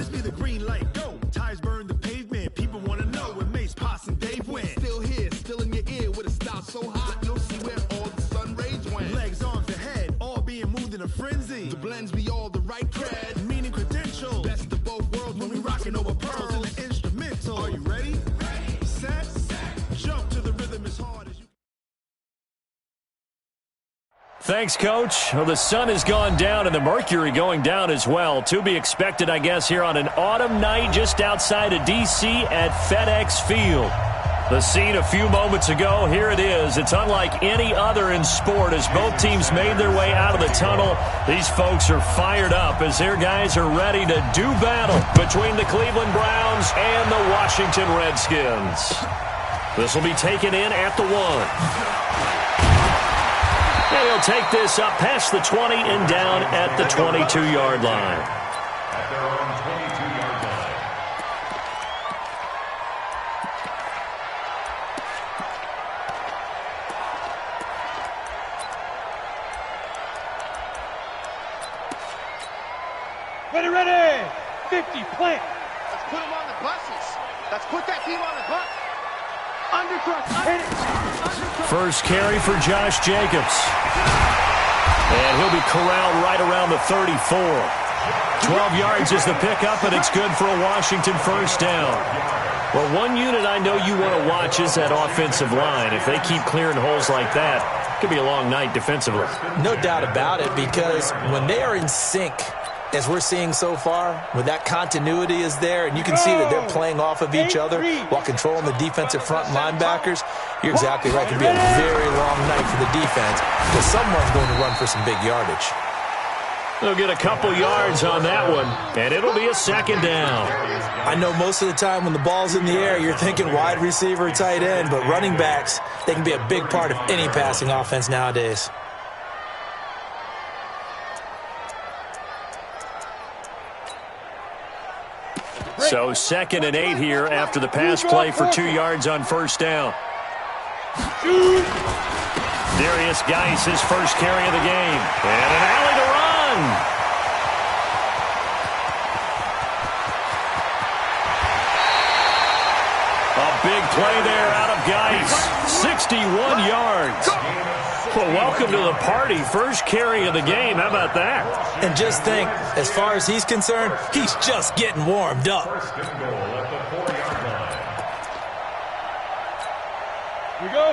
This be the green light, go. Tires burn the pavement. People want to know when Mace, Pops, and Dave went. Still here, still in your ear with a style so hot. You'll see where all the sun rays went. Legs, arms, the head, all being moved in a frenzy. The blends be all the right cred. Meaning credentials. Best of both worlds when we rocking over pearls in the instrumental. Are you ready? Ready. Set. Jump to the rhythm as hard as you. Thanks, Coach. Well, the sun has gone down and the mercury going down as well. To be expected, I guess, here on an autumn night just outside of D.C. at FedEx Field. The scene a few moments ago, here it is. It's unlike any other in sport as both teams made their way out of the tunnel. These folks are fired up as their guys are ready to do battle between the Cleveland Browns and the Washington Redskins. This will be taken in at the 1. And he'll take this up past the 20 and down at the 22-yard line. At their own 22-yard line. Ready, 50, plant. Let's put them on the buses. Let's put that team on the bus. First carry for Josh Jacobs. And he'll be corralled right around the 34. 12 yards is the pickup, and it's good for a Washington first down. Well, one unit I know you want to watch is that offensive line. If they keep clearing holes like that, it could be a long night defensively. No doubt about it, because when they are in sync, as we're seeing so far, when that continuity is there, and you can see that they're playing off of each other while controlling the defensive front linebackers, you're exactly right. It could be a very long night for the defense because someone's going to run for some big yardage. They'll get a couple yards on that one, and it'll be a second down. I know most of the time when the ball's in the air, you're thinking wide receiver, tight end, but running backs, they can be a big part of any passing offense nowadays. So 2nd and 8 here after the pass play for 2 yards on first down. Darius Geis, his first carry of the game. And an alley to run. A big play there out of Geis. 61 yards. Well, welcome to the party. First carry of the game. How about that? And just think, as far as he's concerned, he's just getting warmed up. Here we go.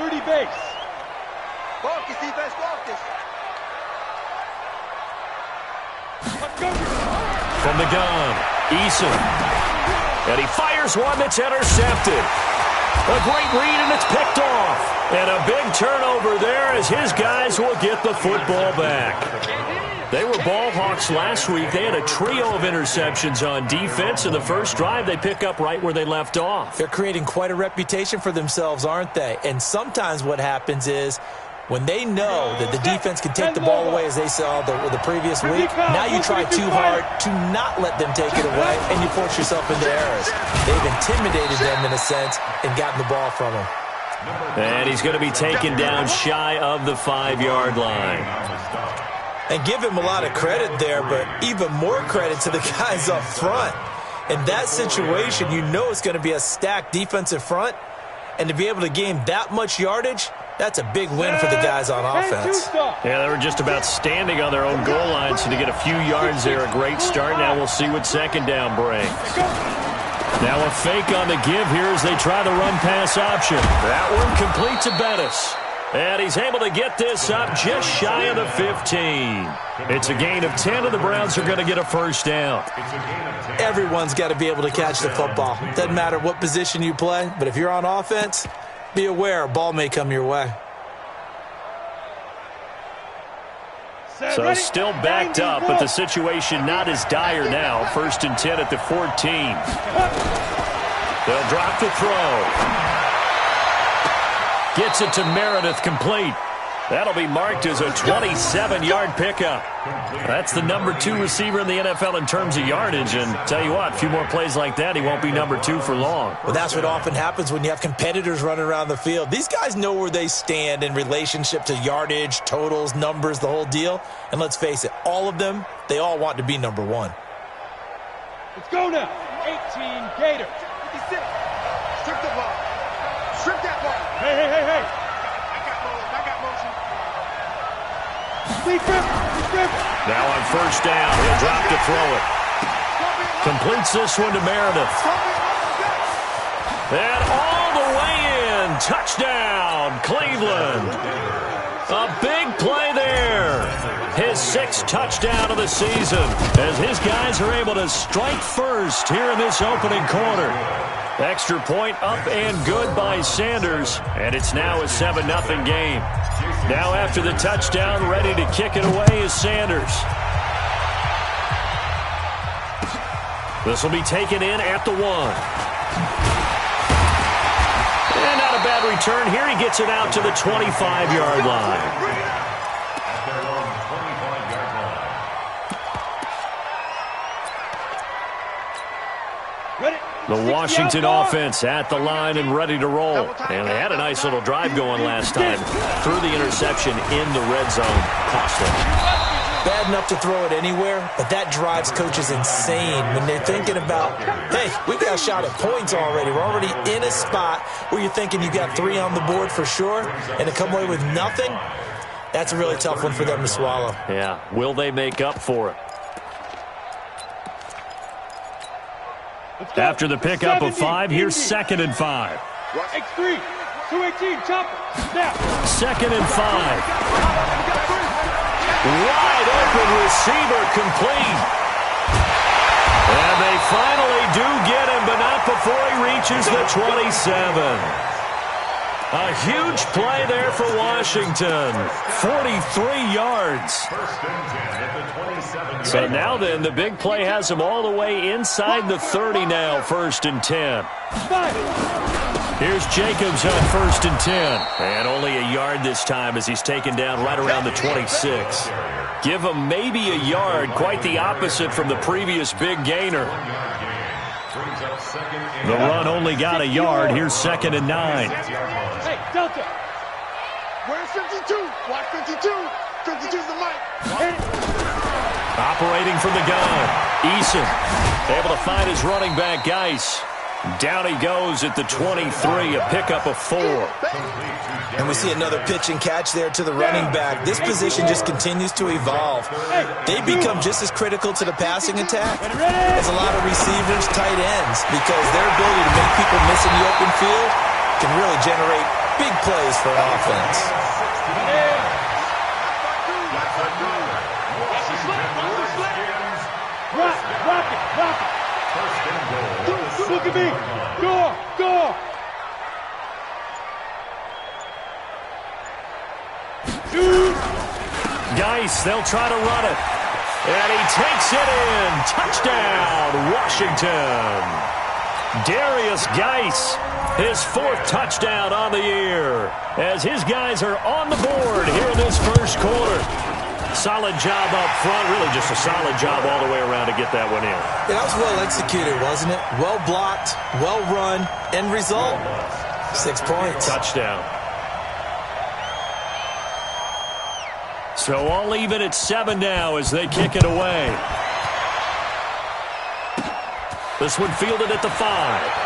30 base. Focus, defense, focus. From the gun, Eason. And he fires one that's intercepted. A great read, and it's picked off. And a big turnover there as his guys will get the football back. They were ball hawks last week. They had a trio of interceptions on defense. In the first drive, they pick up right where they left off. They're creating quite a reputation for themselves, aren't they? And sometimes what happens is when they know that the defense can take the ball away, as they saw the previous week, now you try too hard to not let them take it away, and you force yourself into errors. They've intimidated them in a sense and gotten the ball from them. And he's going to be taken down shy of the 5-yard line. And give him a lot of credit there, but even more credit to the guys up front. In that situation, you know it's going to be a stacked defensive front, and to be able to gain that much yardage, that's a big win for the guys on offense. Yeah, they were just about standing on their own goal line, so to get a few yards there, a great start. Now we'll see what second down brings. Now a fake on the give here as they try the run-pass option. That one complete to Bettis. And he's able to get this up just shy of the 15. It's a gain of 10, and the Browns are going to get a first down. Everyone's got to be able to catch the football. Doesn't matter what position you play, but if you're on offense, be aware a ball may come your way. So still backed up, but the situation not as dire now. 1st and 10 at the 14. They'll drop the throw. Gets it to Meredith, complete. That'll be marked as a 27-yard pickup. That's the number 2 receiver in the NFL in terms of yardage. And tell you what, a few more plays like that, he won't be number 2 for long. Well, that's what often happens when you have competitors running around the field. These guys know where they stand in relationship to yardage, totals, numbers, the whole deal. And let's face it, all of them, they all want to be number 1. Let's go now. 18 Gators. 56. Strip the ball. Strip that ball. Hey. I got motion. Sleep grip. Now on first down, he'll drop to throw it. Completes this one to Meredith. And all the way in. Touchdown, Cleveland. A big play there. His 6th touchdown of the season as his guys are able to strike first here in this opening quarter. Extra point up and good by Sanders, and it's now a 7-0 game. Now after the touchdown, ready to kick it away is Sanders. This will be taken in at the 1. And not a bad return here. He gets it out to the 25-yard line. The Washington offense at the line and ready to roll. And they had a nice little drive going last time. Threw the interception in the red zone. Costly. Bad enough to throw it anywhere, but that drives coaches insane when they're thinking about, hey, we've got a shot at points already. We're already in a spot where you're thinking you got 3 on the board for sure, and to come away with nothing, that's a really tough one for them to swallow. Yeah. Will they make up for it? After the pickup of 5, here's 2nd and 5. X3, 218, chopper, snap. 2nd and 5. Wide open receiver complete. And they finally do get him, but not before he reaches the 27. A huge play there for Washington. 43 yards. So now then, the big play has him all the way inside the 30 now, 1st and 10. Here's Jacobs on 1st and 10. And only a yard this time as he's taken down right around the 26. Give him maybe a yard, quite the opposite from the previous big gainer. The run only got a yard. Here's 2nd and 9. Hey, Delta. Where's 52? Watch 52. 52's the mic. Operating from the gun. Eason able to find his running back, Geis. Down he goes at the 23, a pickup of 4. And we see another pitch and catch there to the running back. This position just continues to evolve. They become just as critical to the passing attack as a lot of receivers, tight ends, because their ability to make people miss in the open field can really generate big plays for an offense. Rock it. Look at me. Go. Geis, they'll try to run it. And he takes it in. Touchdown, Washington. Darius Geis, his 4th touchdown on the year, as his guys are on the board here in this first quarter. Solid job up front, really just a solid job all the way around to get that one in. That was well executed, wasn't it? Well blocked, well run, end result, 6 points. Touchdown. So all even at 7 now as they kick it away. This one fielded at the 5.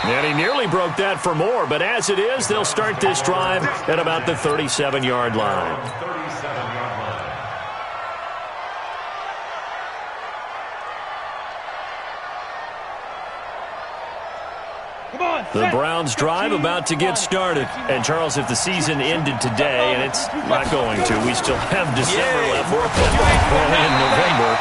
And he nearly broke that for more, but as it is, they'll start this drive at about the 37-yard line. The Browns drive about to get started. And, Charles, if the season ended today, and it's not going to, we still have December left. We're in November.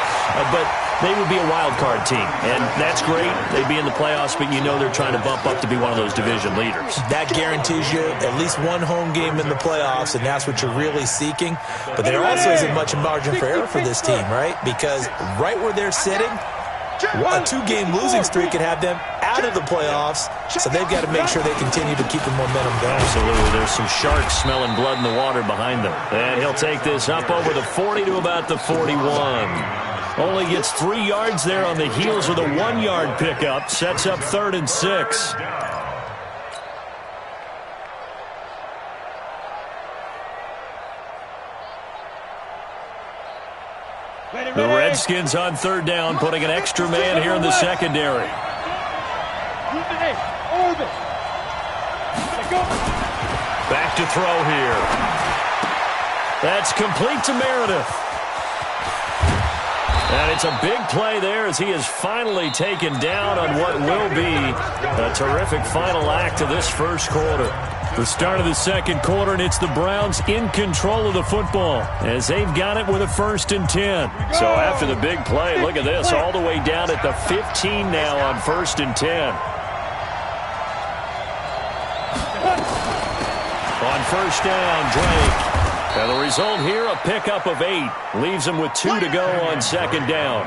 But they would be a wild card team, and that's great. They'd be in the playoffs, but you know they're trying to bump up to be one of those division leaders. That guarantees you at least one home game in the playoffs, and that's what you're really seeking. But there also isn't much margin for error for this team, right? Because right where they're sitting, a 2-game losing streak could have them out of the playoffs, so they've got to make sure they continue to keep the momentum going. Absolutely. There's some sharks smelling blood in the water behind them. And he'll take this up over the 40 to about the 41. Only gets 3 yards there on the heels of the 1-yard pickup. Sets up 3rd and 6. The Redskins on third down, putting an extra man here in the secondary. Back to throw here. That's complete to Meredith. And it's a big play there as he is finally taken down on what will be a terrific final act of this first quarter. The start of the second quarter, and it's the Browns in control of the football as they've got it with a 1st and 10. So after the big play, look at this, all the way down at the 15 now on 1st and 10. On first down, Drake. And the result here, a pickup of 8. Leaves him with 2 to go on second down.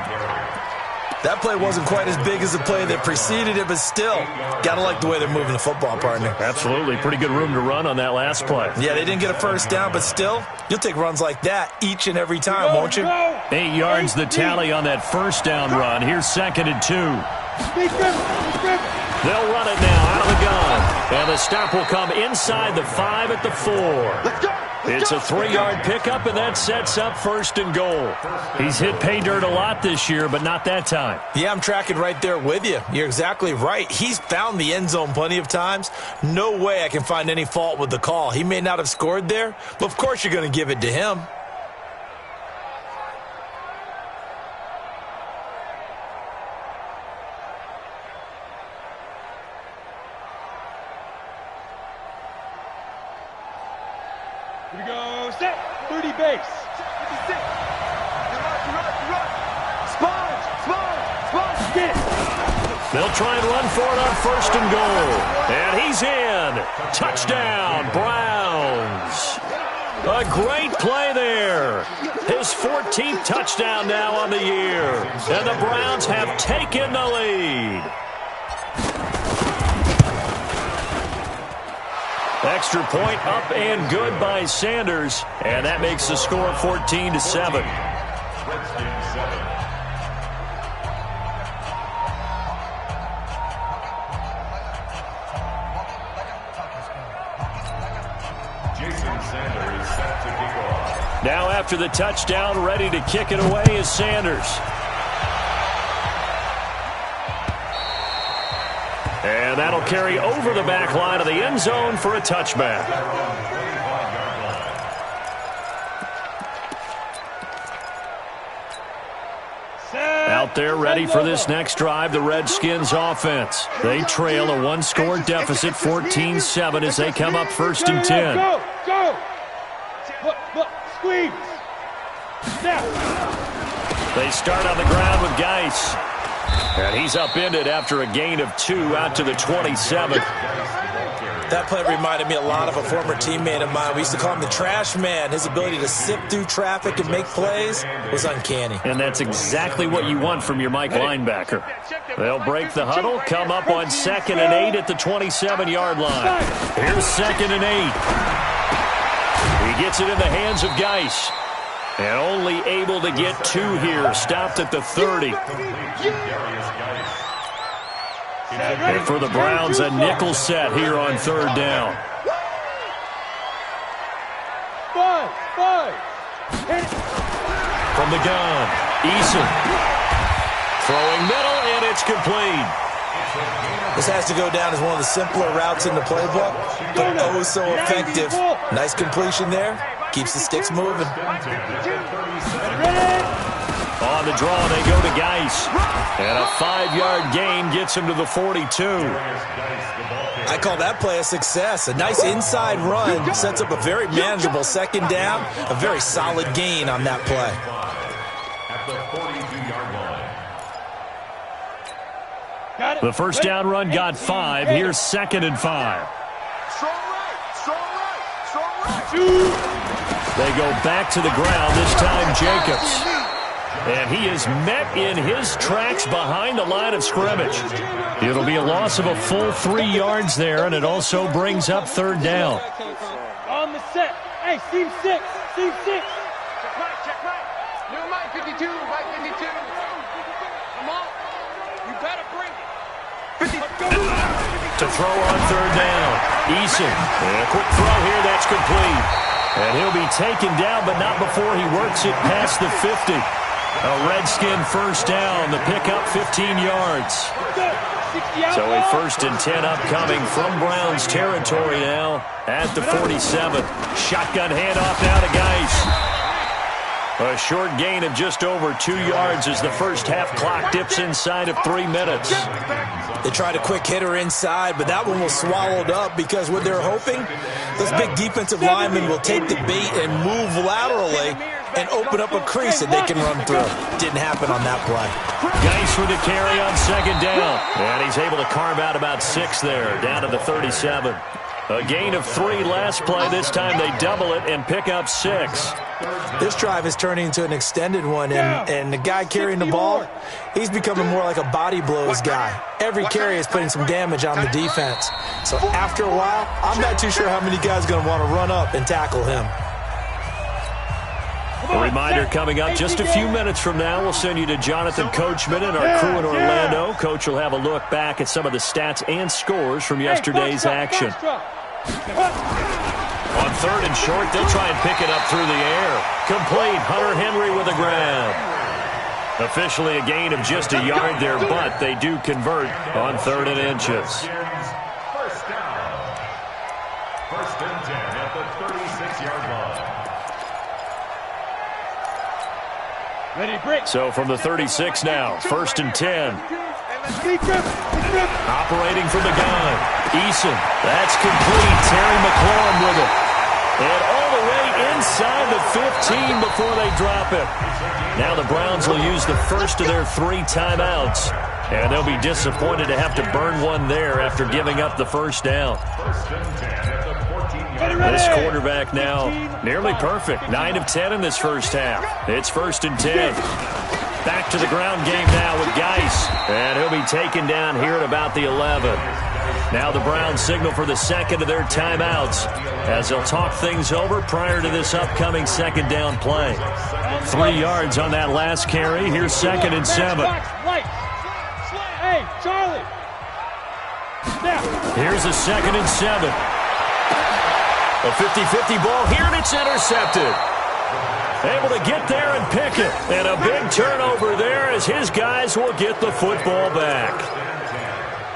That play wasn't quite as big as the play that preceded it, but still, got to like the way they're moving the football, partner. Absolutely. Pretty good room to run on that last play. Yeah, they didn't get a first down, but still, you'll take runs like that each and every time, won't you? 8 yards the tally on that first down run. Here's 2nd and 2. They'll run it now out of the gun. And the stop will come inside the 5 at the 4. It's a 3-yard pickup, and that sets up 1st and goal. He's hit pay dirt a lot this year, but not that time. Yeah, I'm tracking right there with you. You're exactly right. He's found the end zone plenty of times. No way I can find any fault with the call. He may not have scored there, but of course you're going to give it to him. Here we go, set, 30 base. 56. Sponge, get it. They'll try and run for it on 1st and goal. And he's in. Touchdown, Browns. A great play there. His 14th touchdown now on the year. And the Browns have taken the lead. Extra point up and good by Sanders. And that makes the score 14-7. Now after the touchdown, ready to kick it away is Sanders. And that'll carry over the back line of the end zone for a touchback. Out there ready for this next drive, the Redskins offense. They trail a 1-score deficit, 14-7 as they come up 1st and 10. Go! Look, squeeze! Snap! They start on the ground with Geis. And he's upended after a gain of 2 out to the 27. That play reminded me a lot of a former teammate of mine. We used to call him the trash man. His ability to sift through traffic and make plays was uncanny. And that's exactly what you want from your Mike linebacker. They'll break the huddle, come up on 2nd and 8 at the 27-yard line. Here's 2nd and 8. He gets it in the hands of Geis. And only able to get 2 here. Stopped at the 30. And for the Browns, a nickel set here on 3rd down. From the gun, Eason. Throwing middle, and it's complete. This has to go down as one of the simpler routes in the playbook, but oh so effective. Nice completion there. Keeps the sticks moving. On the draw, they go to Geis. And a 5-yard gain gets him to the 42. I call that play a success. A nice inside run sets up a very manageable 2nd down. A very solid gain on that play. The first down run got 5. Here's 2nd and 5. They go back to the ground, this time Jacobs. And he is met in his tracks behind the line of scrimmage. It'll be a loss of a full 3 yards there, and it also brings up 3rd down. On the set. Hey, seam 6. Seam 6. Check right. New Mike 52. Mike 52. Come on. You better bring it. 50. To throw on 3rd down. Eason. And a quick throw here, that's complete. And he'll be taken down, but not before he works it past the 50. A Redskin first down. The pickup 15 yards. So a 1st and 10 upcoming from Browns territory now at the 47. Shotgun handoff now to Geis. A short gain of just over 2 yards as the first half clock dips inside of 3 minutes. They tried a quick hitter inside, but that one was swallowed up because what they're hoping, those big defensive linemen will take the bait and move laterally and open up a crease that they can run through. Didn't happen on that play. Geis with the carry on 2nd down. And he's able to carve out about 6 there, down to the 37. A gain of 3 last play. This time they double it and pick up 6. This drive is turning into an extended one, and the guy carrying the ball, he's becoming more like a body blows guy. Every carry is putting some damage on the defense. So after a while, I'm not too sure how many guys are going to want to run up and tackle him. A reminder coming up just a few minutes from now. We'll send you to Jonathan Coachman and our crew in Orlando. Coach will have a look back at some of the stats and scores from yesterday's action. On 3rd and short, they'll try and pick it up through the air. Complete. Hunter Henry with the grab. Officially a gain of just a yard there, but they do convert on 3rd and inches. First down. 1st and 10 at the 36-yard line. So from the 36 now, 1st and 10. Operating from the gun. Eason. That's complete. Terry McLaurin with it. And all the way inside the 15 before they drop it. Now the Browns will use the first of their 3 timeouts. And they'll be disappointed to have to burn one there after giving up the first down. 1st and 10 at the 14-yard This quarterback now nearly perfect. 9 of 10 in this first half. It's 1st and 10. Back to the ground game now with Geis. And he'll be taken down here at about the 11. Now the Browns signal for the second of their timeouts as they'll talk things over prior to this upcoming 2nd down play. 3 yards on that last carry. Here's 2nd and 7. Hey, Charlie. Here's a 2nd and 7. A 50-50 ball here, and it's intercepted. Able to get there and pick it. And a big turnover there as his guys will get the football back.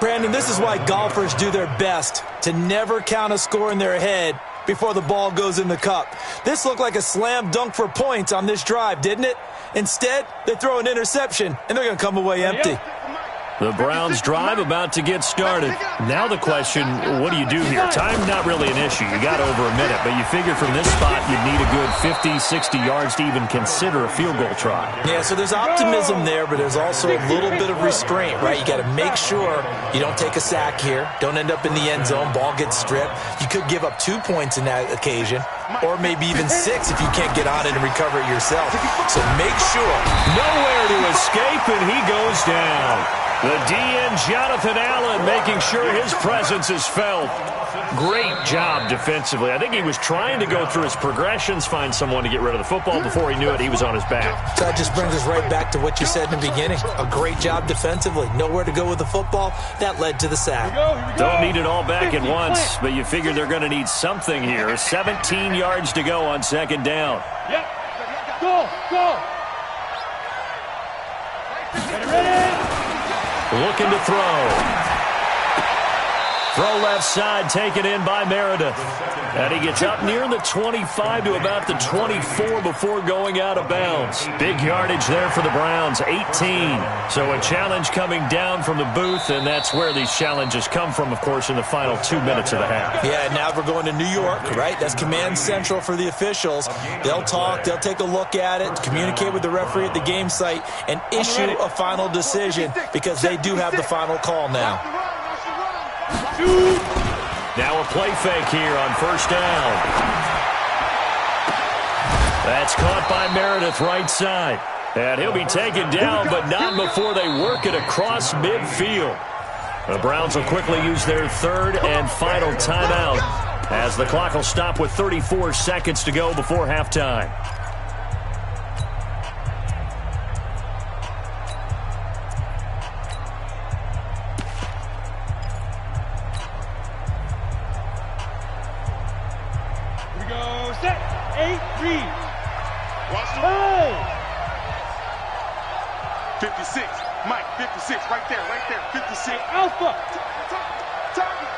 Brandon, this is why golfers do their best to never count a score in their head before the ball goes in the cup. This looked like a slam dunk for points on this drive, didn't it? Instead, they throw an interception, and they're going to come away empty. The Browns drive about to get started. Now the question, what do you do here? Time not really an issue. You got over a minute, but you figure from this spot you'd need a good 50, 60 yards to even consider a field goal try. Yeah, so there's optimism there, but there's also a little bit of restraint, right? You got to make sure you don't take a sack here. Don't end up in the end zone. Ball gets stripped. You could give up 2 points in that occasion, or maybe even 6 if you can't get on it and recover it yourself. So make sure. Nowhere to escape, and he goes down. The DN, Jonathan Allen, making sure his presence is felt. Great job defensively. I think he was trying to go through his progressions, find someone to get rid of the football. Before he knew it, he was on his back. So that just brings us right back to what you said in the beginning. A great job defensively. Nowhere to go with the football. That led to the sack. Don't need it all back at once, but you figure they're going to need something here. 17 yards to go on 2nd down. Yep. Go. Ready? Looking to throw. Throw left side, taken in by Meredith. And he gets up near the 25 to about the 24 before going out of bounds. Big yardage there for the Browns, 18. So a challenge coming down from the booth, and that's where these challenges come from, of course, in the final 2 minutes of the half. Yeah, now we're going to New York, right? That's command central for the officials. They'll talk, they'll take a look at it, communicate with the referee at the game site, and issue a final decision because they do have the final call now. Now a play fake here on 1st down. That's caught by Meredith right side. And he'll be taken down, but not before they work it across midfield. The Browns will quickly use their 3rd and final timeout as the clock will stop with 34 seconds to go before halftime. 56. Mike, 56. Right there. 56. Alpha. Target.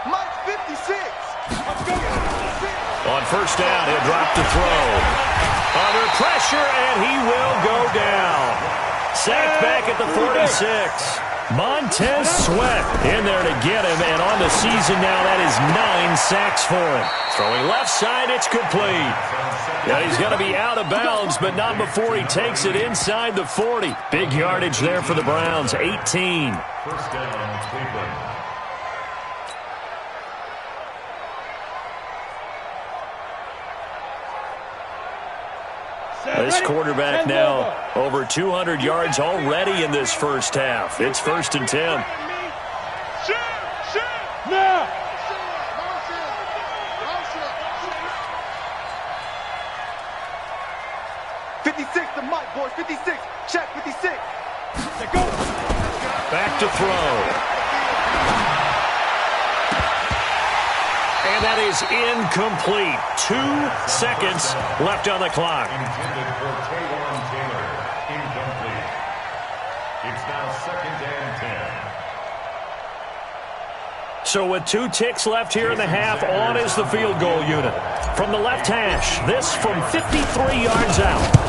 Mike, 56. Let's go. 56. On first down, he'll drop to throw. Under pressure, and he will go down. Sacked back at the 46. Montez Sweat in there to get him, and on the season now, that is 9 sacks for him. Throwing left side, it's complete. Yeah, he's going to be out of bounds, but not before he takes it inside the 40. Big yardage there for the Browns, 18. First down, Cleveland. This quarterback now over 200 yards already in this first half. It's 1st and 10. Now. 56 to Mike, boys. 56. Check, 56. Go. Back to throw. And that is incomplete. 2 seconds left on the clock. Intended for Taylor. Incomplete. It's now 2nd and 10. So with 2 ticks left here in the half, on is the field goal unit. From the left hash, this from 53 yards out.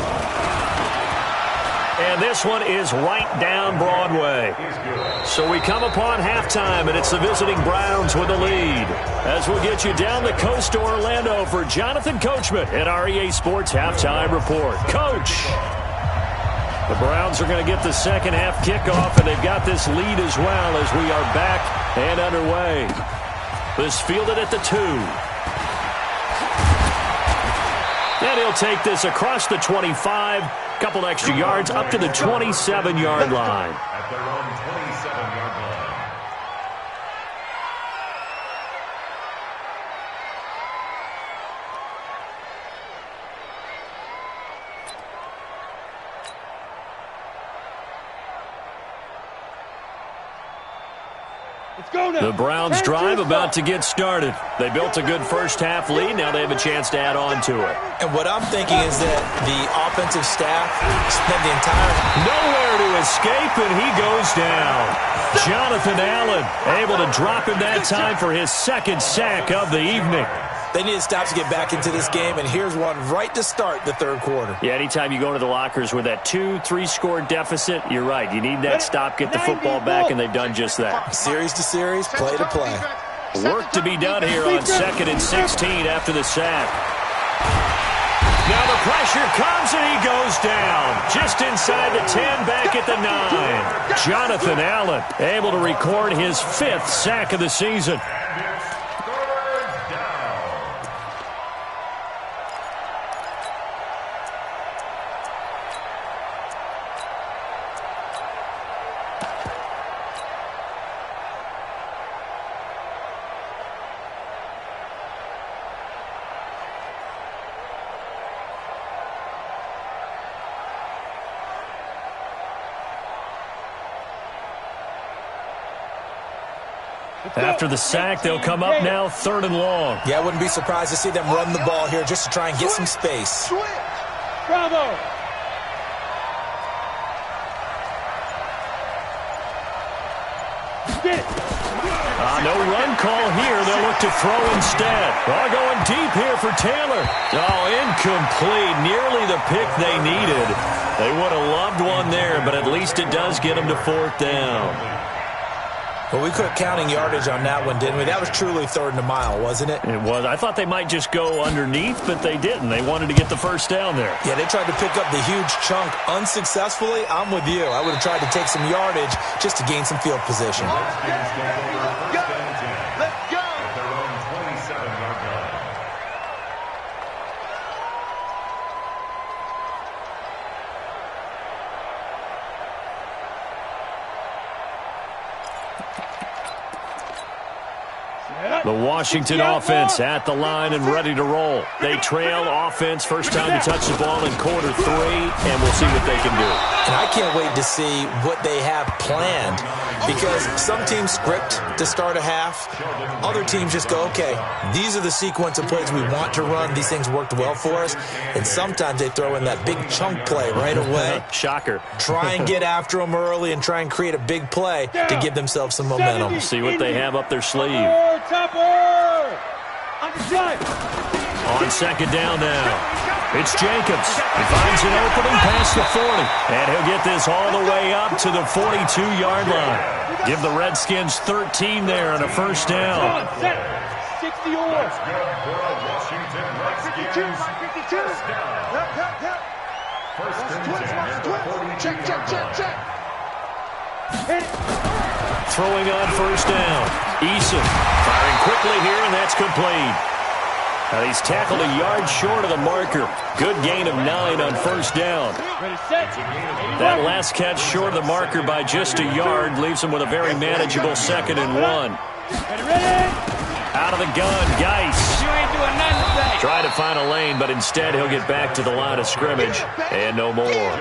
And this one is right down Broadway. So we come upon halftime, and it's the visiting Browns with the lead. As we'll get you down the coast to Orlando for Jonathan Coachman at our EA Sports Halftime Report. Coach, the Browns are going to get the second half kickoff, and they've got this lead as well as we are back and underway. This fielded at the 2. And he'll take this across the 25. Couple extra yards up to the 27-yard line. At their own 27-yard line. Let's go now. The Browns drive about to get started. They built a good first half lead. Now they have a chance to add on to it. And what I'm thinking is that the offensive staff spent the entire... Nowhere to escape, and he goes down. Jonathan Allen able to drop him that time for his 2nd sack of the evening. They need to stop to get back into this game, and here's one right to start the 3rd quarter. Yeah, anytime you go to the lockers with that 2-3 score deficit, you're right. You need that stop, get the football back, and they've done just that. Series to series, play to play. Work to be done here on 2nd and 16 after the sack. Now the pressure comes, and he goes down. Just inside the 10, back at the 9. Jonathan Allen able to record his 5th sack of the season. After the sack, they'll come up now 3rd and long. Yeah, I wouldn't be surprised to see them run the ball here just to try and get some space. Bravo. Get it. No run call here. They'll look to throw instead. Going deep here for Taylor. Incomplete. Nearly the pick they needed. They would have loved one there, but at least it does get them to 4th down. Well, we quit counting yardage on that one, didn't we? That was truly 3rd and a mile, wasn't it? It was. I thought they might just go underneath, but they didn't. They wanted to get the 1st down there. Yeah, they tried to pick up the huge chunk unsuccessfully. I'm with you. I would have tried to take some yardage just to gain some field position. Let's go. At their own 27-yard line. Set The Washington offense at the line and ready to roll. They trail offense, first time to touch the ball in quarter 3, and we'll see what they can do. And I can't wait to see what they have planned, because some teams script to start a half. Other teams just go, okay, these are the sequence of plays we want to run. These things worked well for us. And sometimes they throw in that big chunk play right away. Shocker. Try and get after them early and try and create a big play to give themselves some momentum. See what they have up their sleeve. On second down now, it's Jacobs. He finds an opening past the 40, and he'll get this all the way up to the 42-yard line. Give the Redskins 13 there on a first down. 60 yards. Washington Redskins. First and 10 at the 42-yard line. Throwing on first down. Eason firing quickly here, and that's complete. Now he's tackled a yard short of the marker. Good gain of 9 on first down. That last catch short of the marker by just a yard leaves him with a very manageable 2nd and 1. Out of the gun, Geis. You ain't doing nothing today. Trying to find a lane, but instead he'll get back to the line of scrimmage and no more.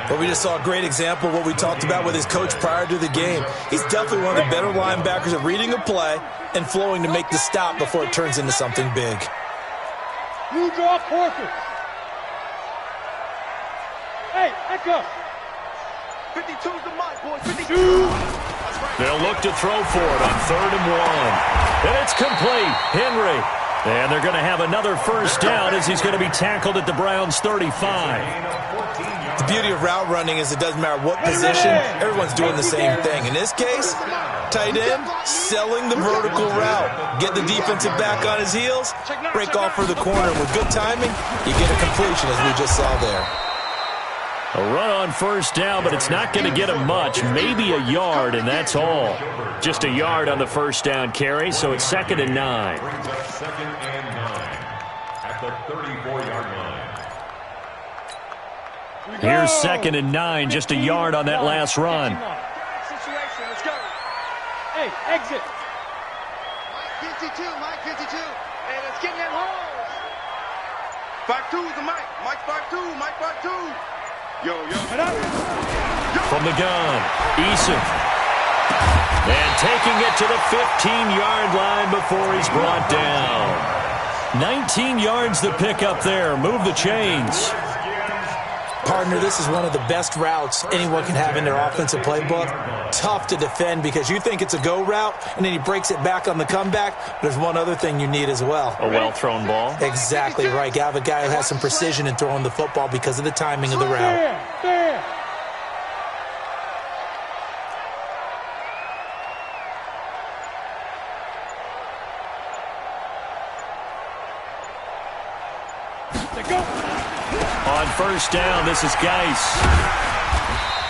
But we just saw a great example of what we talked about with his coach prior to the game. He's definitely one of the better linebackers at reading a play and flowing to make the stop before it turns into something big. You draw Porter. Hey, echo. 52's the mic, boys. 52. They'll look to throw for it on 3rd and 1. And it's complete. Henry. And they're going to have another first down as he's going to be tackled at the Browns' 35. The beauty of route running is it doesn't matter what position, everyone's doing the same thing. In this case, tight end, selling the vertical route. Get the defensive back on his heels, break off for the corner. With good timing, you get a completion as we just saw there. A run on first down, but it's not going to get him much. Maybe a yard, and that's all. Just a yard on the first down carry, so it's 2nd and 9. Brings up 2nd and 9 at the 34-yard line. Here's 2nd and 9, just a yard on that last run. Situation, let's go. Hey, exit. Mike 52. Hey, let's get in them holes. 52's the mic. Mike 52. Mike 52. Yo. From the gun, Eason. And taking it to the 15-yard line before he's brought down. 19 yards to pick up there. Move the chains. Partner, this is one of the best routes anyone can have in their offensive playbook. Tough to defend because you think it's a go route, and then he breaks it back on the comeback. There's one other thing you need as well. A well-thrown ball. Exactly right. You have a guy who has some precision in throwing the football because of the timing of the route. There. On first down, this is Geis.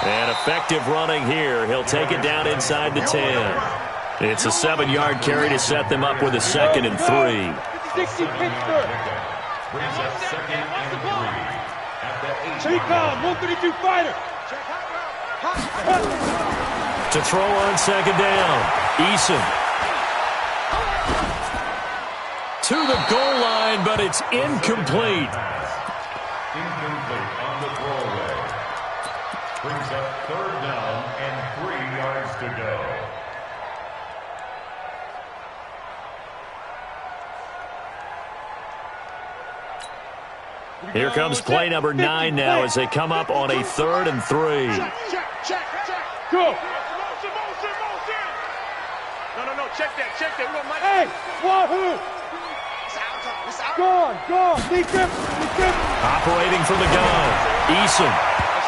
And effective running here. He'll take it down inside the 10. It's a 7-yard carry to set them up with a 2nd and 3. 60 Pittsburgh. Brings up 2nd and 3 at the 8. Here he comes, 132 fighter. To throw on second down, Eason. To the goal line, but it's incomplete. Incomplete on the throwaway. Brings up 3rd down and 3 yards to go. Here comes play number 9 now as they come up on a 3rd and 3. Check. Go. No, check that. Look, Mike. Hey, wahoo. It's out. Gone. Lead grip. Operating from the gun, Eason.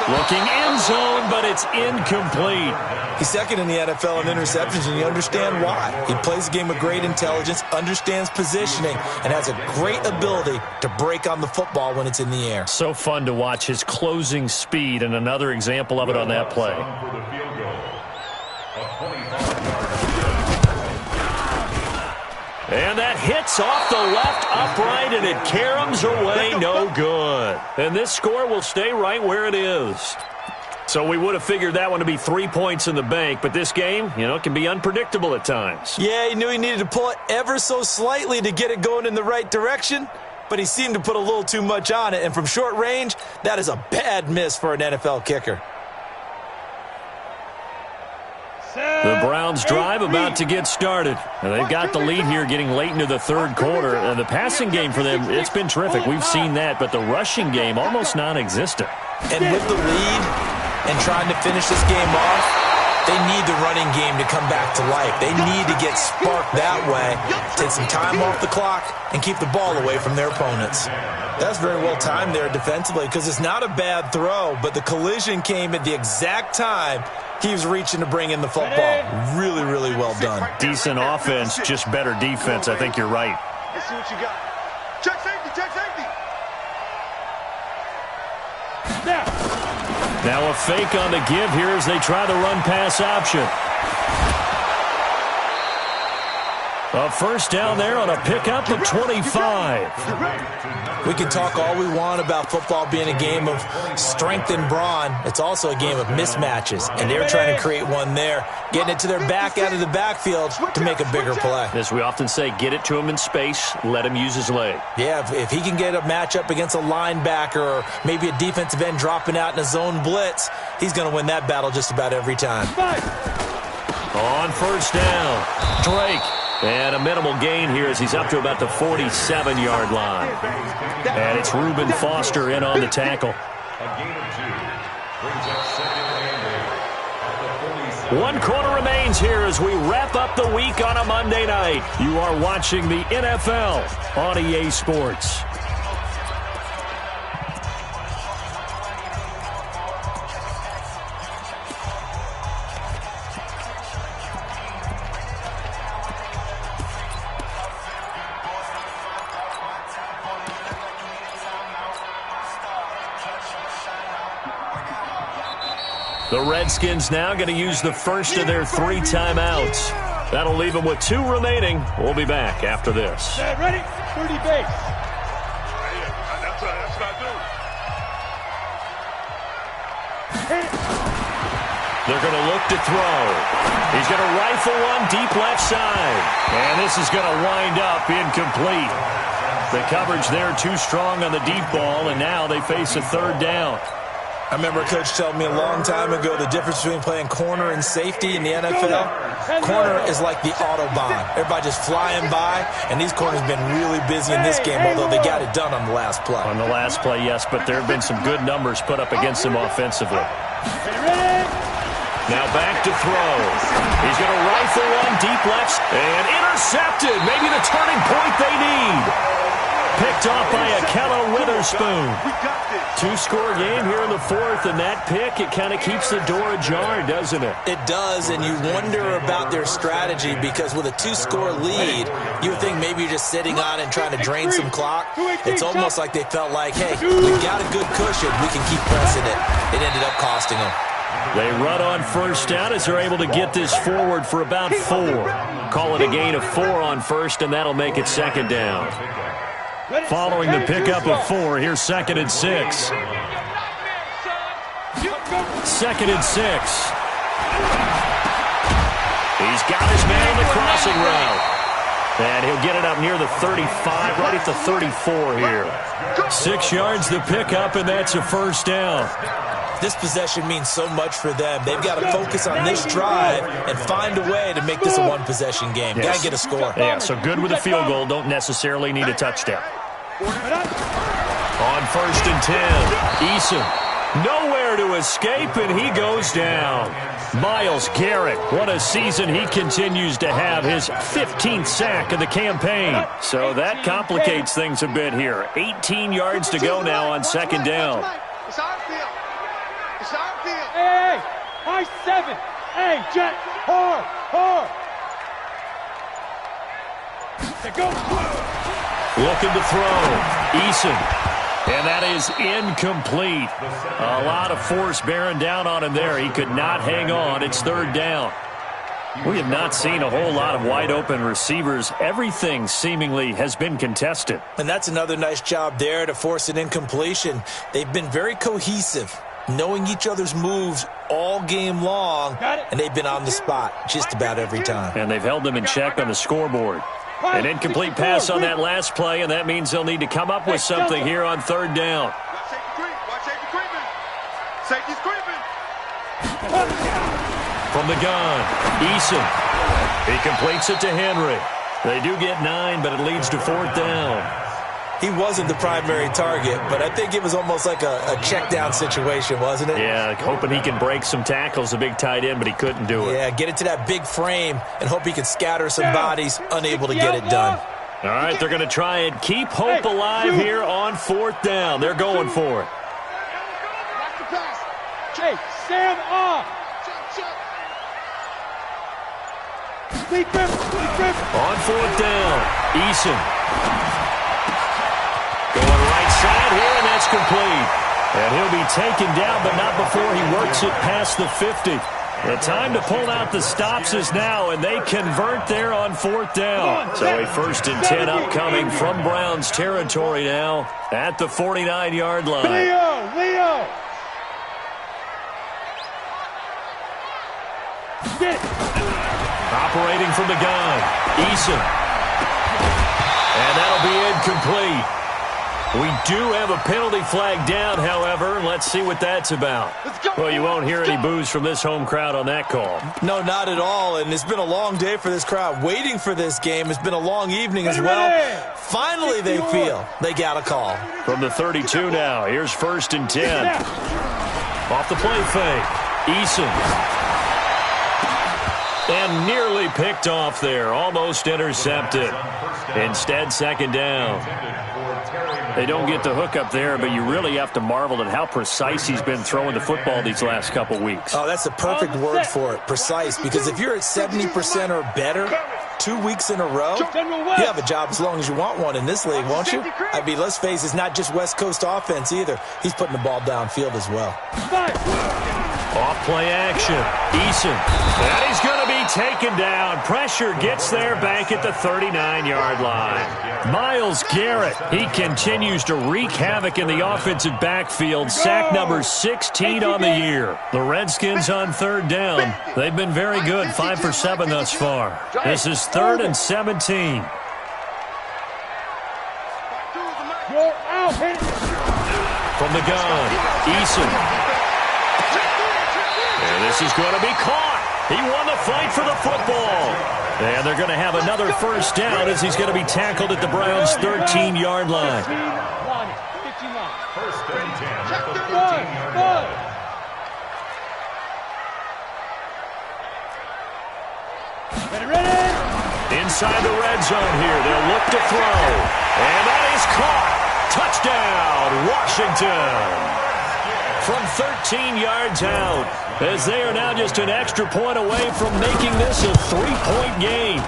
Looking end zone, but it's incomplete. He's second in the NFL in interceptions, and you understand why. He plays the game with great intelligence, understands positioning, and has a great ability to break on the football when it's in the air. So fun to watch his closing speed, and another example of it on that play. For the field goal. A 25-yard. And that hits off the left upright, and it caroms away, no good. And this score will stay right where it is. So we would have figured that one to be 3 points in the bank, but this game, can be unpredictable at times. Yeah, he knew he needed to pull it ever so slightly to get it going in the right direction, but he seemed to put a little too much on it, and from short range, that is a bad miss for an NFL kicker. The Browns drive about to get started. And they've got the lead here getting late into the third quarter. And the passing game for them, it's been terrific. We've seen that, but the rushing game almost non-existent. And with the lead and trying to finish this game off, they need the running game to come back to life. They need to get sparked that way, take some time off the clock, and keep the ball away from their opponents. That's very well timed there defensively because it's not a bad throw, but the collision came at the exact time he was reaching to bring in the football. Really, really well done. Decent offense, just better defense. I think you're right. Let's see what you got. Check safety, check safety. Now a fake on the give here as they try the run-pass option. A first down there on a pickup of 25. We can talk all we want about football being a game of strength and brawn. It's also a game of mismatches, and they're trying to create one there, getting it to their back out of the backfield to make a bigger play. As we often say, get it to him in space, let him use his leg. Yeah, if he can get a matchup against a linebacker or maybe a defensive end dropping out in a zone blitz, he's going to win that battle just about every time. On first down, Drake. And a minimal gain here as he's up to about the 47-yard line. And it's Reuben Foster in on the tackle. A gain of 2 brings up second and 8 at the 47. 1 quarter remains here as we wrap up the week on a Monday night. You are watching the NFL on EA Sports. The Redskins now going to use the first of their 3 timeouts. That'll leave them with 2 remaining. We'll be back after this. Ready? 30 base. That's what I do. They're going to look to throw. He's going to rifle one deep left side. And this is going to wind up incomplete. The coverage there too strong on the deep ball, and now they face a third down. I remember a coach telling me a long time ago the difference between playing corner and safety in the NFL. Corner is like the Autobahn. Everybody just flying by, and these corners have been really busy in this game, although they got it done on the last play. On the last play, yes, but there have been some good numbers put up against them offensively. Now back to throw. He's going to rifle one deep left and intercepted. Maybe the turning point they need. Picked off by Akello Witherspoon. 2-score game here in the 4th, and that pick, it kind of keeps the door ajar, doesn't it? It does, and you wonder about their strategy because with a 2-score lead, you would think maybe you're just sitting on and trying to drain some clock. It's almost like they felt like, hey, we've got a good cushion. We can keep pressing it. It ended up costing them. They run on first down as they're able to get this forward for about 4. Call it a gain of 4 on first, and that'll make it second down. Following the pickup of 4, here's 2nd and 6. 2nd and 6. He's got his man on the crossing route. And he'll get it up near the 35, right at the 34 here. 6 yards the pickup, and that's a first down. This possession means so much for them. They've got to focus on this drive and find a way to make this a one-possession game. Yes. Got to get a score. Yeah, so good with a field goal. Don't necessarily need a touchdown. On first and 10, Eason. Nowhere to escape, and he goes down. Myles Garrett, what a season he continues to have, his 15th sack of the campaign. So that complicates things a bit here. 18 yards to go now on second down. It's our field. It's our field. Hey, high 7. Hey, Jet, hard. Go. Looking to throw. Eason. And that is incomplete. A lot of force bearing down on him there. He could not hang on. It's third down. We have not seen a whole lot of wide-open receivers. Everything seemingly has been contested. And that's another nice job there to force an incompletion. They've been very cohesive. knowing each other's moves all game long, and they've been on the spot just about every time. And they've held them in check on the scoreboard. An incomplete pass on that last play, and that means they'll need to come up with something here on third down. Safety's creeping. From the gun, Eason. He completes it to Henry. They do get 9, but it leads to fourth down. He wasn't the primary target, but I think it was almost like a check down situation, wasn't it? Yeah, hoping he can break some tackles, a big tight end, but he couldn't do it. Yeah, get it to that big frame and hope he can scatter some bodies, unable to get it done. All right, they're going to try and keep hope alive here on fourth down. They're going for it. Hey, Sam off. On fourth down, Eason. Going right side here, and that's complete. And he'll be taken down, but not before he works it past the 50. The time to pull out the stops is now, and they convert there on fourth down. So a 1st and 10 upcoming from Browns territory now at the 49-yard line. Leo! Operating from the gun, Eason. And that'll be incomplete. We do have a penalty flag down, however. Let's see what that's about. Well, you won't hear any boos from this home crowd on that call. No, not at all, and it's been a long day for this crowd. Waiting for this game. It's been a long evening as well. Finally, they feel they got a call. From the 32 now, here's 1st and 10. Off the play fake, Eason. And nearly picked off there, almost intercepted. Instead, 2nd down. They don't get the hook up there, but you really have to marvel at how precise he's been throwing the football these last couple weeks. Oh, that's the perfect word for it, precise, because if you're at 70% or better 2 weeks in a row, you have a job as long as you want one in this league, won't you? I mean, let's face it, it's not just West Coast offense either. He's putting the ball downfield as well. Off play action, Eason. And he's going to be taken down. Pressure gets there back at the 39-yard line. Myles Garrett, he continues to wreak havoc in the offensive backfield. Sack number 16 on the year. The Redskins on third down. They've been very good, 5 for 7 thus far. This is 3rd and 17. From the gun, Eason. And this is going to be caught. He won the fight for the football. And they're going to have another 1st down as he's going to be tackled at the Browns' 13-yard line. 1st and 10 at the 13-yard line. Inside the red zone here. They'll look to throw. And that is caught. Touchdown, Washington. From 13 yards out, as they are now just an extra point away from making this a 3-point game.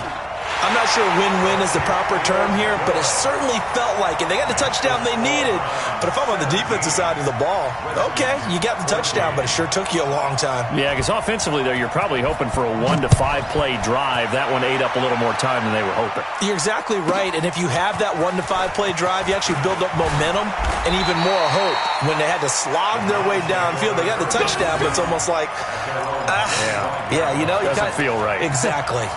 I'm not sure win-win is the proper term here, but it certainly felt like it. They got the touchdown they needed, but if I'm on the defensive side of the ball, okay, you got the touchdown, but it sure took you a long time. Yeah, because offensively, though, you're probably hoping for a 1 to 5 play drive. That one ate up a little more time than they were hoping. You're exactly right, and if you have that 1 to 5 play drive, you actually build up momentum and even more hope. When they had to slog their way downfield, they got the touchdown, but it's almost like, you know, you doesn't feel right. Exactly.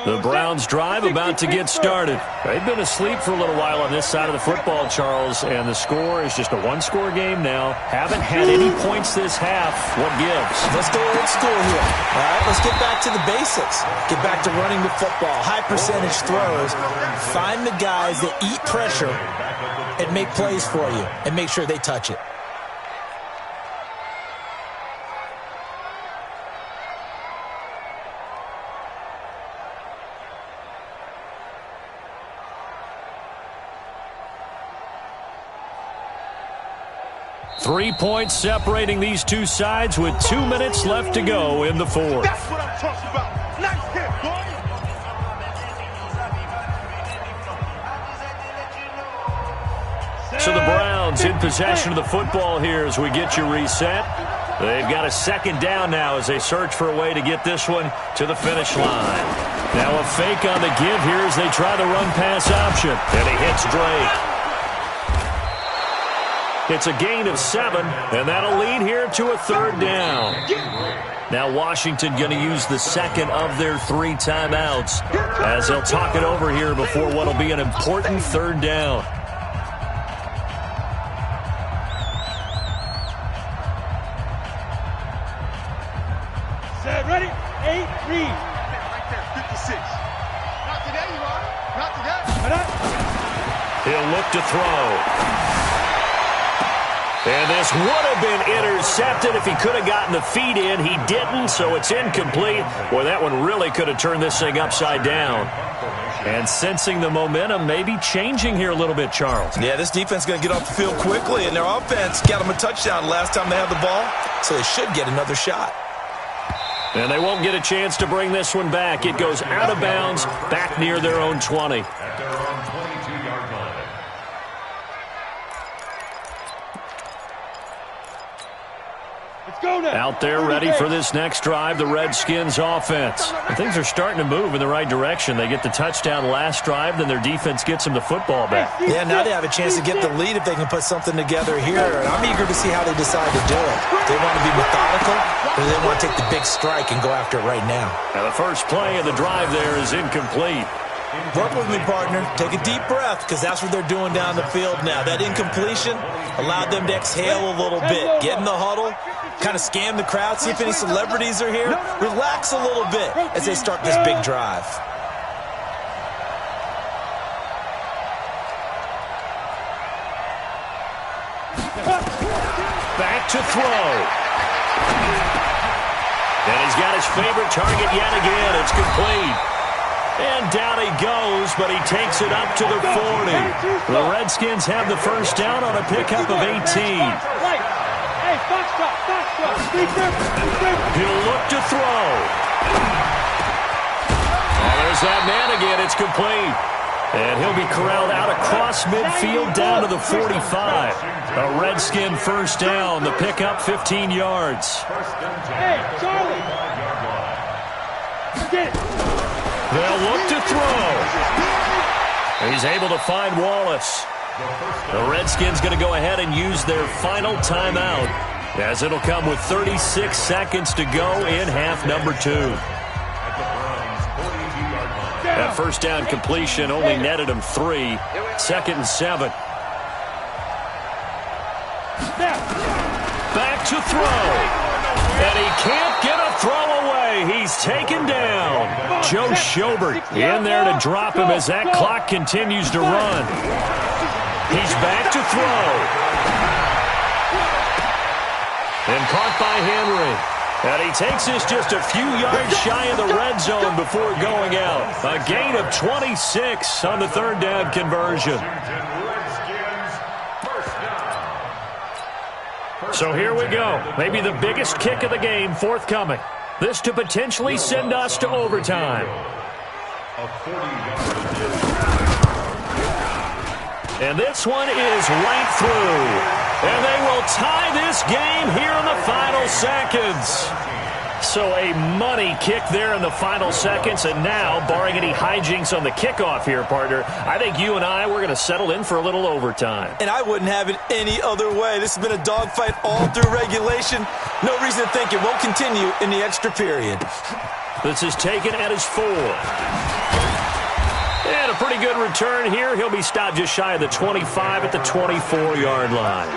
The Browns drive about to get started. They've been asleep for a little while on this side of the football, Charles, and the score is just a one-score game now. Haven't had any points this half. What gives? Let's go old school here. All right, let's get back to the basics. Get back to running the football, high percentage throws. Find the guys that eat pressure and make plays for you and make sure they touch it. Three points separating these two sides with 2 minutes left to go in the fourth. That's what I'm talking about. Nice hit, boy. Browns in possession of the football here as we get you reset. They've got a second down now as they search for a way to get this one to the finish line. Now a fake on the give here as they try the run-pass option. And he hits Drake. It's a gain of 7, and that'll lead here to a third down. Now Washington going to use the second of their 3 timeouts as they'll talk it over here before what will be an important third down. Set, ready, 8, read. Right there, 56. Not today, you are. Not today. He'll look to throw. And this would have been intercepted if he could have gotten the feet in. He didn't, so it's incomplete. Boy, that one really could have turned this thing upside down. And sensing the momentum maybe changing here a little bit, Charles. Yeah, this defense is going to get off the field quickly, and their offense got them a touchdown last time they had the ball, so they should get another shot. And they won't get a chance to bring this one back. It goes out of bounds, back near their own 20. At their own 22-yard line. Let's go now. Out there ready for this next drive, the Redskins offense. And things are starting to move in the right direction. They get the touchdown last drive, then their defense gets them the football back. Yeah, now they have a chance to get the lead if they can put something together here. And I'm eager to see how they decide to do it. Do they want to be methodical, or do they want to take the big strike and go after it right now? Now the first play of the drive there is incomplete. Work with me, partner. Take a deep breath, because that's what they're doing down the field now. That incompletion allowed them to exhale a little bit. Get in the huddle, kind of scan the crowd, see if any celebrities are here. Relax a little bit as they start this big drive. Back to throw. And he's got his favorite target yet again. It's complete. And down he goes, but he takes it up to the 40. The Redskins have the first down on a pickup of 18. Hey, foxtrot. He'll look to throw. Oh, there's that man again. It's complete. And he'll be corralled out across midfield down to the 45. A Redskin first down. The pickup 15 yards. Hey, Charlie. Get it. They'll look to throw. He's able to find Wallace. The Redskins going to go ahead and use their final timeout, as it'll come with 36 seconds to go in half number 2. That first down completion only netted him 3. 2nd and 7. Back to throw. And he can't get a throw away. He's taken down. Joe Schobert in there to drop him as that clock continues to run. He's back to throw. And caught by Henry. And he takes this just a few yards shy of the red zone before going out. A gain of 26 on the third down conversion. So here we go. Maybe the biggest kick of the game forthcoming. This to potentially send us to overtime. And this one is right through. And they will tie this game here in the final seconds. So a money kick there in the final seconds. And now, barring any hijinks on the kickoff here, partner, I think you and I, we're going to settle in for a little overtime. And I wouldn't have it any other way. This has been a dogfight all through regulation. No reason to think it won't continue in the extra period. This is taken at his 4. And a pretty good return here. He'll be stopped just shy of the 25 at the 24-yard line.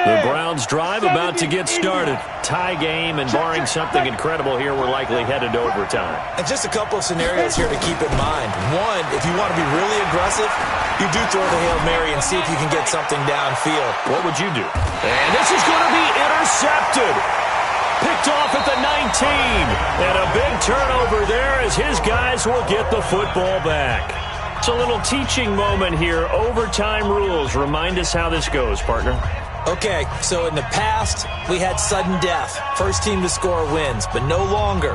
The Browns drive about to get started. Tie game, and barring something incredible here, we're likely headed to overtime. And just a couple of scenarios here to keep in mind. One, if you want to be really aggressive, you do throw the Hail Mary and see if you can get something downfield. What would you do? And this is going to be intercepted. Picked off at the 19. And a big turnover there as as his guys will get the football back. It's a little teaching moment here. Overtime rules. Remind us how this goes, partner. Okay, so in the past, we had sudden death. First team to score wins, but no longer.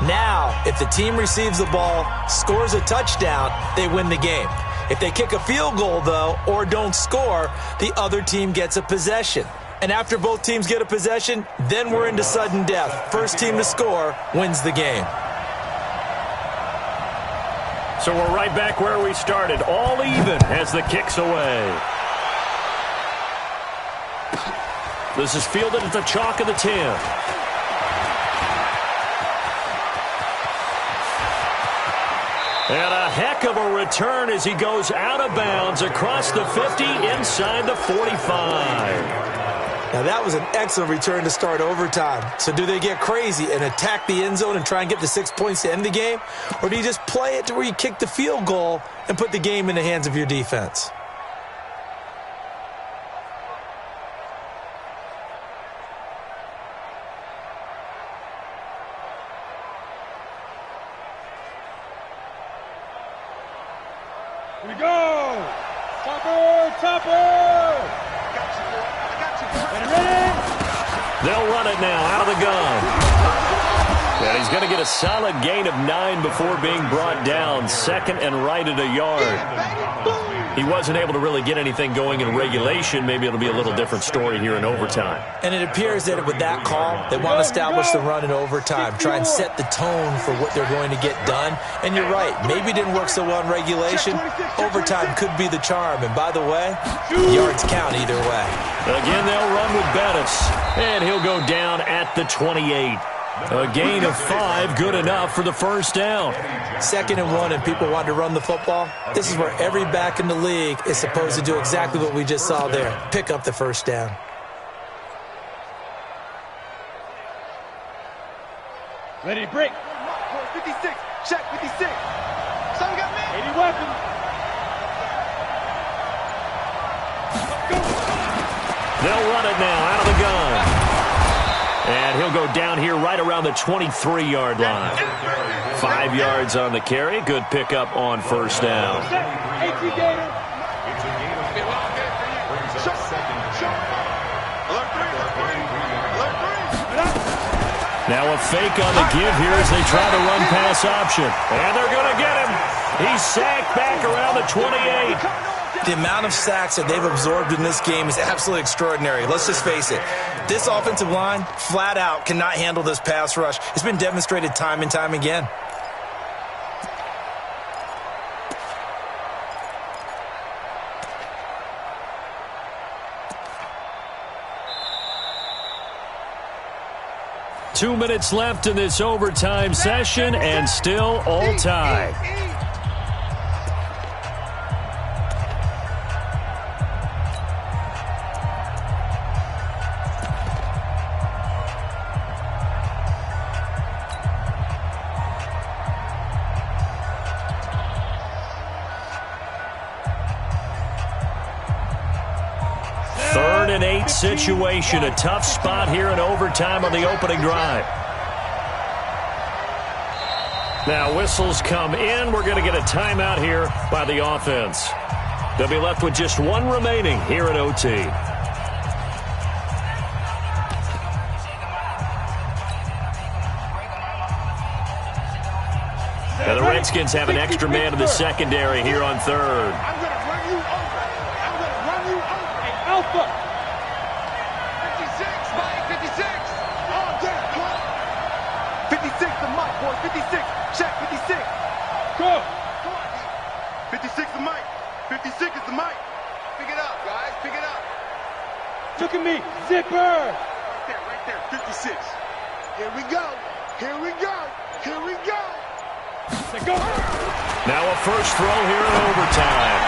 Now, if the team receives the ball, scores a touchdown, they win the game. If they kick a field goal, though, or don't score, the other team gets a possession. And after both teams get a possession, then we're into sudden death. First team to score wins the game. So we're right back where we started, all even as the kick's away. This is fielded at the chalk of the 10. And a heck of a return as he goes out of bounds across the 50 inside the 45. Now, that was an excellent return to start overtime. So do they get crazy and attack the end zone and try and get the 6 points to end the game? Or do you just play it to where you kick the field goal and put the game in the hands of your defense? Here we go! Topper! Topper! They'll run it now out of the gun. And he's going to get a solid gain of 9 before being brought down. Second and right at a yard. He wasn't able to really get anything going in regulation. Maybe it'll be a little different story here in overtime. And it appears that with that call, they want to establish the run in overtime, try and set the tone for what they're going to get done. And you're right, maybe it didn't work so well in regulation. Overtime could be the charm. And by the way, yards count either way. Again, they'll run with Bettis. And he'll go down at the 28. A gain of 5, good enough for the first down. 2nd and 1, and people want to run the football. This is where every back in the league is supposed to do exactly what we just saw there. Pick up the first down. Ready, break. 56, check, 56. Someone got me. 80 weapons. They'll run it now out of the gun. And he'll go down here right around the 23-yard line. 5 yards on the carry. Good pickup on first down. Now a fake on the give here as they try to run pass option. And they're going to get him. He's sacked back around the 28. The amount of sacks that they've absorbed in this game is absolutely extraordinary. Let's just face it. This offensive line, flat out, cannot handle this pass rush. It's been demonstrated time and time again. Two minutes left in this overtime session, and still all tied. Third and 8 situation. A tough spot here in overtime on the opening drive. Now whistles come in. We're going to get a timeout here by the offense. They'll be left with just one remaining here at OT. Now the Redskins have an extra man in the secondary here on third. I'm going to run you over. I'm going to run you over. Hey, Alpha. 56, Mike, 56. Oh, yeah, come on. 56 to Mike, boys. 56. Check, 56. Go. Come on, D. 56 to Mike. 56 is the Mike. Pick it up, guys. Pick it up. Look at me. Zipper. Right there. 56. Here we go. Here we go. Here we go. Go. Now a first throw here in overtime.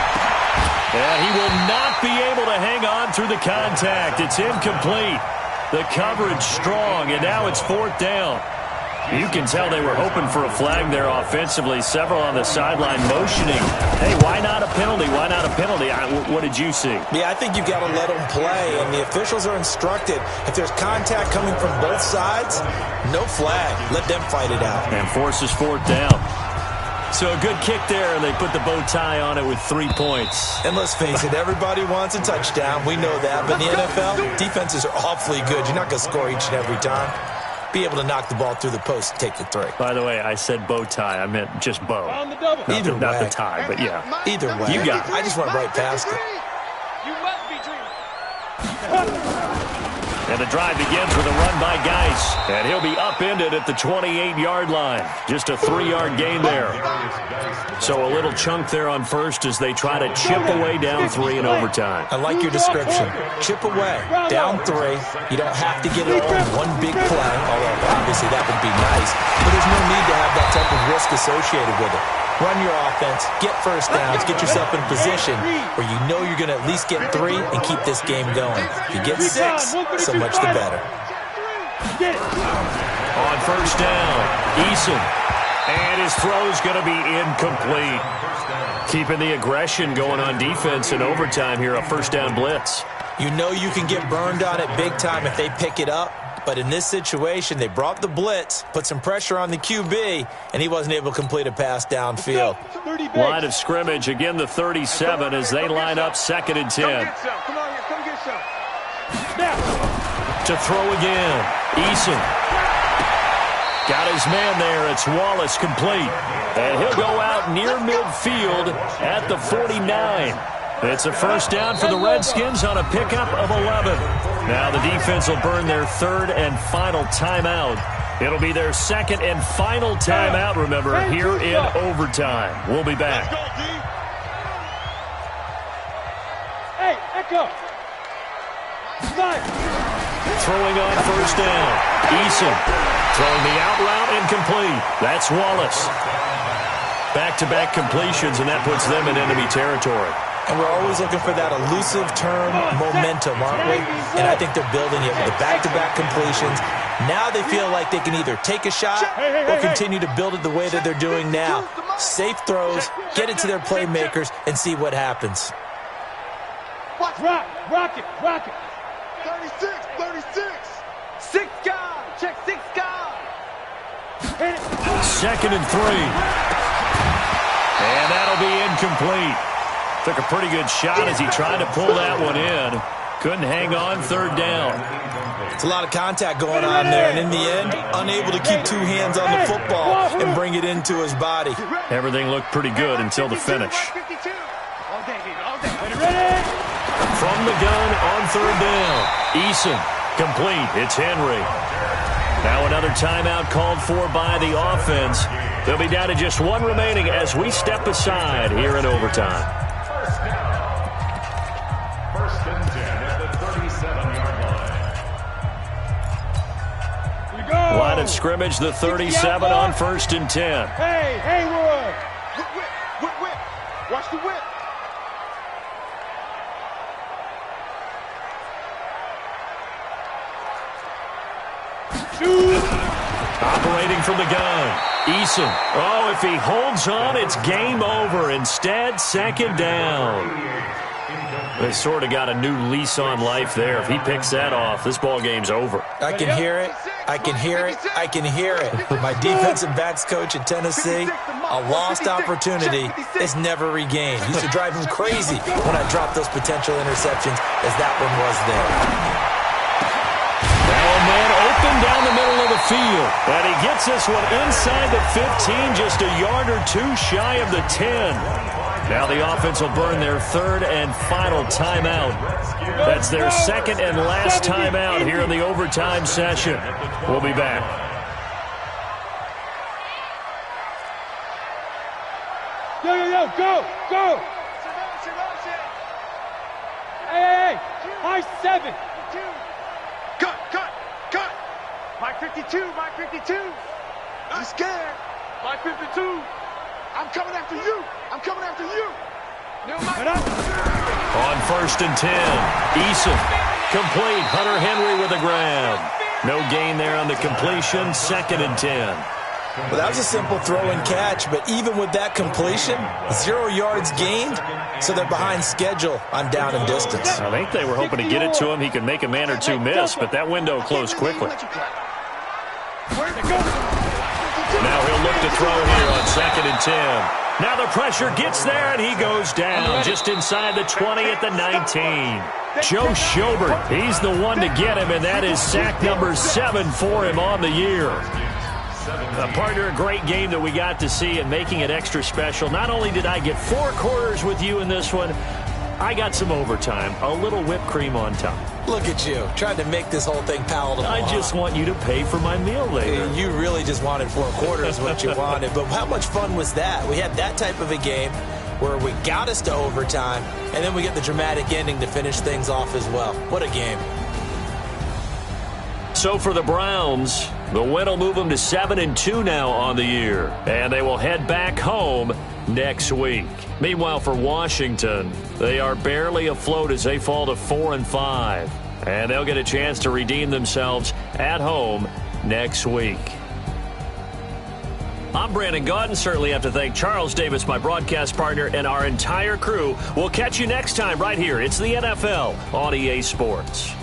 And he will not be able to hang on through the contact. It's incomplete. The coverage strong, and now it's 4th down. You can tell they were hoping for a flag there offensively. Several on the sideline motioning. Hey, why not a penalty? Why not a penalty? What did you see? Yeah, I think you've got to let them play, and the officials are instructed. If there's contact coming from both sides, no flag. Let them fight it out. And forces fourth down. So a good kick there, and they put the bow tie on it with 3 points. And let's face it, everybody wants a touchdown. We know that. But in the NFL, defenses are awfully good. You're not going to score each and every time. Be able to knock the ball through the post and take the 3. By the way, I said bow tie. I meant just bow. Either way. Not the tie, but yeah. Either way. You got it. I just went right past it. You must be dreaming. And the drive begins with a run by Geis. And he'll be upended at the 28-yard line. Just a 3-yard gain there. So a little chunk there on first as they try to chip away down 3 in overtime. I like your description. Chip away. Down 3. You don't have to get it all in one big play, although obviously that would be nice. But there's no need to have that type of risk associated with it. Run your offense, get first downs, get yourself in a position where you know you're going to at least get 3 and keep this game going. If you get 6, so much the better. On first down, Eason. And his throw's going to be incomplete. Keeping the aggression going on defense in overtime here, a first down blitz. You know you can get burned on it big time if they pick it up. But in this situation, they brought the blitz, put some pressure on the QB, and he wasn't able to complete a pass downfield. Line of scrimmage, again the 37 as they line up 2nd and 10. Come on here, come get some. To throw again, Eason. Got his man there. It's Wallace complete. And he'll go out near midfield at the 49. It's a first down for the Redskins on a pickup of 11. Now the defense will burn their 3rd and final timeout. It'll be their 2nd and final timeout, remember, here in overtime. We'll be back. Hey, Echo. Throwing on first down. Eason throwing the out route incomplete. That's Wallace. Back-to-back completions, and that puts them in enemy territory. And we're always looking for that elusive term momentum, aren't we? And I think they're building it with the back-to-back completions. Now they feel like they can either take a shot or continue to build it the way that they're doing now. Safe throws, get it to their playmakers, and see what happens. Rock it. 36, 36. 6 guys. Check 6 guys. 2nd and 3. And that'll be incomplete. Took a pretty good shot as he tried to pull that one in. Couldn't hang on 3rd down. It's a lot of contact going on there, and in the end, unable to keep 2 hands on the football and bring it into his body. Everything looked pretty good until the finish. From the gun on 3rd down. Eason complete. It's Henry. Now another timeout called for by the offense. They'll be down to just 1 remaining as we step aside here in overtime. First and 10 at the 37-yard line. Line of scrimmage, the 37 on 1st and 10. Hey, Haywood. Whip. Watch the whip. Operating from the gun. Eason. Oh, if he holds on, it's game over. Instead, 2nd down. They sort of got a new lease on life there. If he picks that off, this ball game's over. I can hear it. I can hear it. I can hear it. My defensive backs coach at Tennessee, a lost opportunity is never regained. Used to drive him crazy when I dropped those potential interceptions as that one was there. Now a man open down the middle of the field. And he gets this one inside the 15, just a yard or 2 shy of the 10. Now the offense will burn their 3rd and final timeout. That's their 2nd and last timeout here in the overtime session. We'll be back. Yo, go. Hey. High 7. Cut. Mike 52. I'm scared. Mike 52. I'm coming after you. New Mike. On 1st and 10, Eason complete. Hunter Henry with a grab. No gain there on the completion, 2nd and 10. Well, that was a simple throw and catch, but even with that completion, 0 yards gained, so they're behind schedule on down and distance. I think they were hoping to get it to him. He could make a man or two miss, but that window closed quickly. Now he'll look to throw here on 2nd and 10. Now the pressure gets there, and he goes down just inside the 20 at the 19. Joe Schobert, he's the one to get him, and that is sack number 7 for him on the year. Partner, a great game that we got to see and making it extra special. Not only did I get 4 quarters with you in this one, I got some overtime, a little whipped cream on top. Look at you, trying to make this whole thing palatable. I just want you to pay for my meal later. You really just wanted 4 quarters, what you wanted. But how much fun was that? We had that type of a game where we got us to overtime, and then we get the dramatic ending to finish things off as well. What a game. So for the Browns, the win will move them to 7-2 now on the year, and they will head back home next week. Meanwhile, for Washington, they are barely afloat as they fall to 4-5, and they'll get a chance to redeem themselves at home next week. I'm Brandon Gaudin. Certainly have to thank Charles Davis, my broadcast partner, and our entire crew. We'll catch you next time right here. It's the NFL on EA Sports.